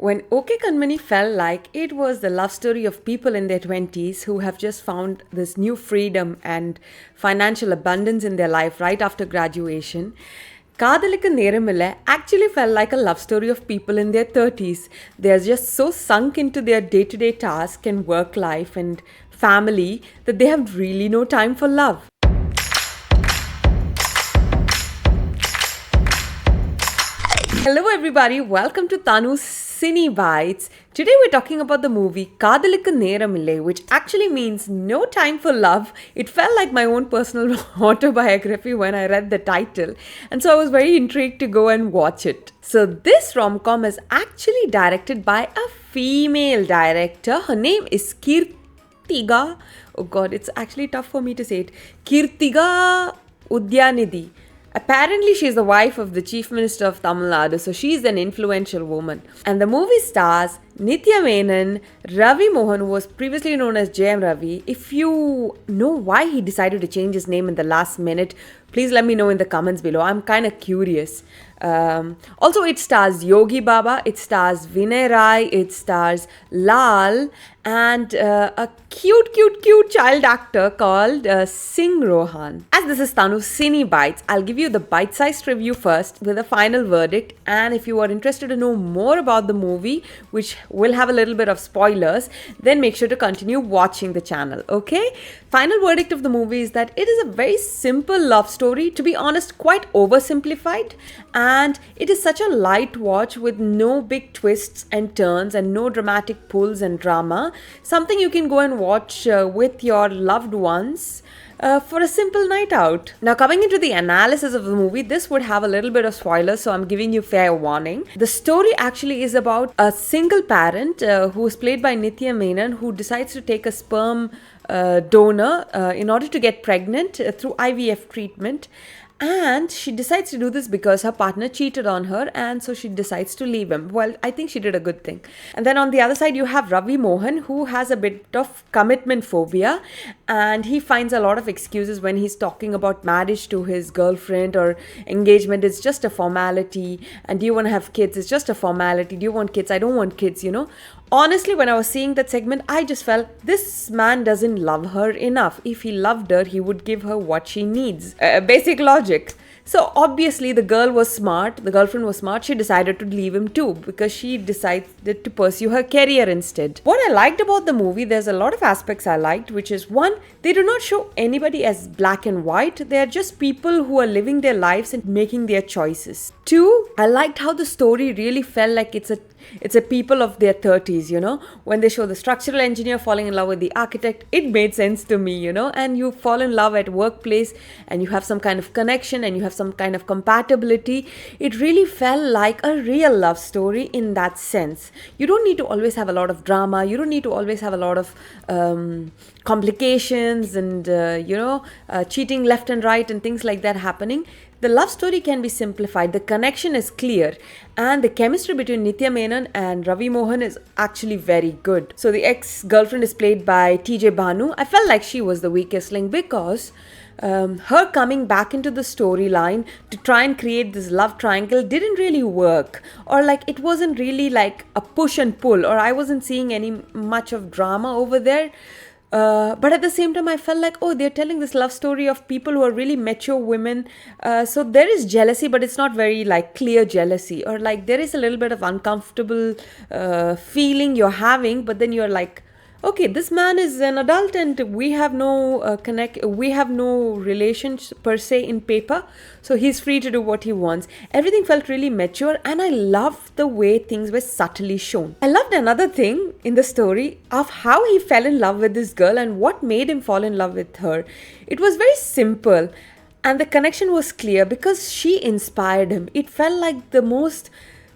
When OK Kanmani felt like it was the love story of people in their 20s who have just found this new freedom and financial abundance in their life right after graduation, Kadhalikka Neramillai actually felt like a love story of people in their 30s. They are just so sunk into their day to day task and work life and family that they have really no time for love. Hello, everybody. Welcome to Tanu Cine Bites. Today, we're talking about the movie Kadhalikka Neramillai, which actually means no time for love. It felt like my own personal autobiography when I read the title, and so I was very intrigued to go and watch it. So, this rom com is actually directed by a female director. Her name is Kirtiga. Oh God, it's actually tough for me to say it. Kirtiga Udyanidhi. Apparently, she's the wife of the Chief Minister of Tamil Nadu, so she's an influential woman. And the movie stars Nithya Menen, Ravi Mohan, who was previously known as Jayam Ravi. If you know why he decided to change his name in the last minute, please let me know in the comments below. I'm kind of curious. Also, it stars Yogi Baba, it stars Vinay Rai, it stars Lal, and a cute child actor called Singh Rohan. As this is Tanu Cine Bites, I'll give you the bite-sized review first with a final verdict. And if you are interested to know more about the movie, which will have a little bit of spoilers, then make sure to continue watching the channel, okay? Final verdict of the movie is that it is a very simple love story, to be honest, quite oversimplified, and it is such a light watch with no big twists and turns and no dramatic pulls and drama. Something you can go and watch with your loved ones for a simple night out. Now, coming into the analysis of the movie, this would have a little bit of spoilers, so I'm giving you fair warning. The story actually is about a single parent who is played by Nithya Menen, who decides to take a sperm donor in order to get pregnant through IVF treatment. And she decides to do this because her partner cheated on her, and so she decides to leave him. Well, I think she did a good thing. And then on the other side, you have Ravi Mohan, who has a bit of commitment phobia, and he finds a lot of excuses when he's talking about marriage to his girlfriend or engagement. It's just a formality. And do you want to have kids? It's just a formality. Do you want kids? I don't want kids, Honestly, when I was seeing that segment, I just felt this man doesn't love her enough. If he loved her, he would give her what she needs. Basic logic. So obviously the girlfriend was smart, she decided to leave him too because she decided to pursue her career instead. What I liked about the movie, there's a lot of aspects I liked, which is one, they do not show anybody as black and white. They are just people who are living their lives and making their choices. Two, I liked how the story really felt like it's a people of their 30s, When they show the structural engineer falling in love with the architect, it made sense to me, and you fall in love at workplace and you have some kind of connection and you have some kind of compatibility. It really felt like a real love story in that sense. You don't need to always have a lot of drama. You don't need to always have a lot of complications and, cheating left and right and things like that happening. The love story can be simplified, the connection is clear, and the chemistry between Nithya Menon and Ravi Mohan is actually very good. So the ex-girlfriend is played by TJ Bhanu. I felt like she was the weakest link because her coming back into the storyline to try and create this love triangle didn't really work, or like it wasn't really like a push and pull, or I wasn't seeing any much of drama over there. But at the same time, I felt like, they're telling this love story of people who are really mature women. So there is jealousy, but it's not very like clear jealousy, or like there is a little bit of uncomfortable feeling you're having, but then you're like, okay, this man is an adult and we have no we have no relations per se in paper, so he's free to do what he wants. Everything felt really mature, and I loved the way things were subtly shown. I loved another thing in the story of how he fell in love with this girl and what made him fall in love with her. It was very simple, and the connection was clear because she inspired him. It felt like the most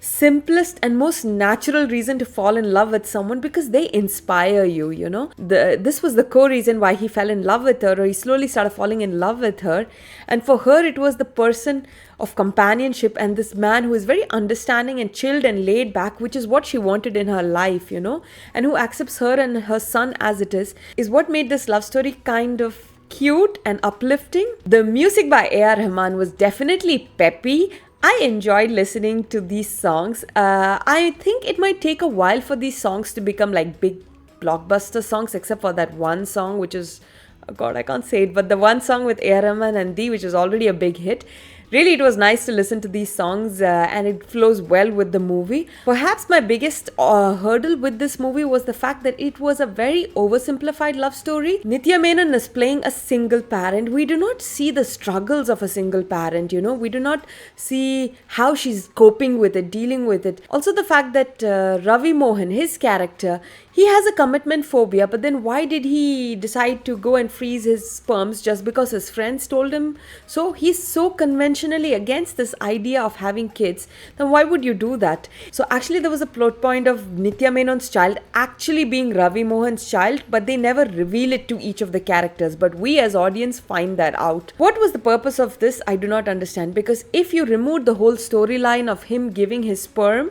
simplest and most natural reason to fall in love with someone because they inspire you, This was the core reason why he fell in love with her, or he slowly started falling in love with her. And for her, it was the person of companionship and this man who is very understanding and chilled and laid back, which is what she wanted in her life, and who accepts her and her son as it is what made this love story kind of cute and uplifting. The music by A.R. Rahman was definitely peppy. I enjoyed listening to these songs. I think it might take a while for these songs to become like big blockbuster songs, except for that one song, which is, oh God, I can't say it, but the one song with Rahman and Dee, which is already a big hit. Really, it was nice to listen to these songs and it flows well with the movie. Perhaps my biggest hurdle with this movie was the fact that it was a very oversimplified love story. Nithya Menen is playing a single parent. We do not see the struggles of a single parent, you know. We do not see how she's coping with it, dealing with it. Also, the fact that Ravi Mohan, his character, he has a commitment phobia, but then why did he decide to go and freeze his sperms just because his friends told him so? He's so conventionally against this idea of having kids. Then why would you do that? So actually there was a plot point of Nithya Menon's child actually being Ravi Mohan's child, but they never reveal it to each of the characters. But we as audience find that out. What was the purpose of this? I do not understand, because if you remove the whole storyline of him giving his sperm,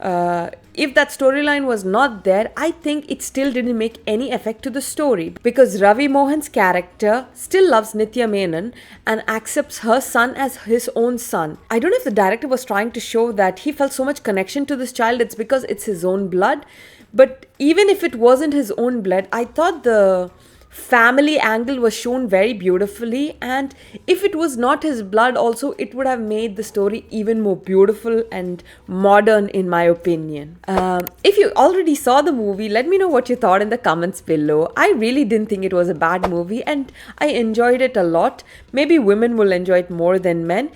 if that storyline was not there, I think it still didn't make any effect to the story, because Ravi Mohan's character still loves Nithya Menon and accepts her son as his own son. I don't know if the director was trying to show that he felt so much connection to this child, it's because it's his own blood. But even if it wasn't his own blood, I thought the family angle was shown very beautifully, and if it was not his blood also, it would have made the story even more beautiful and modern, in my opinion. If you already saw the movie, let me know what you thought in the comments below. I really didn't think it was a bad movie and I enjoyed it a lot. Maybe women will enjoy it more than men.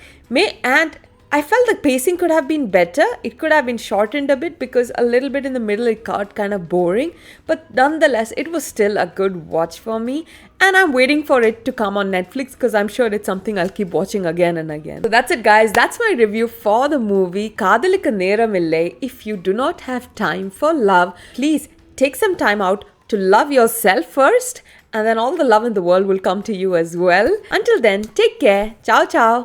And I felt the pacing could have been better. It could have been shortened a bit, because a little bit in the middle it got kind of boring. But nonetheless, it was still a good watch for me. And I'm waiting for it to come on Netflix, because I'm sure it's something I'll keep watching again and again. So that's it, guys. That's my review for the movie Kadhalikka Neramillai. If you do not have time for love, please take some time out to love yourself first, and then all the love in the world will come to you as well. Until then, take care. Ciao, ciao.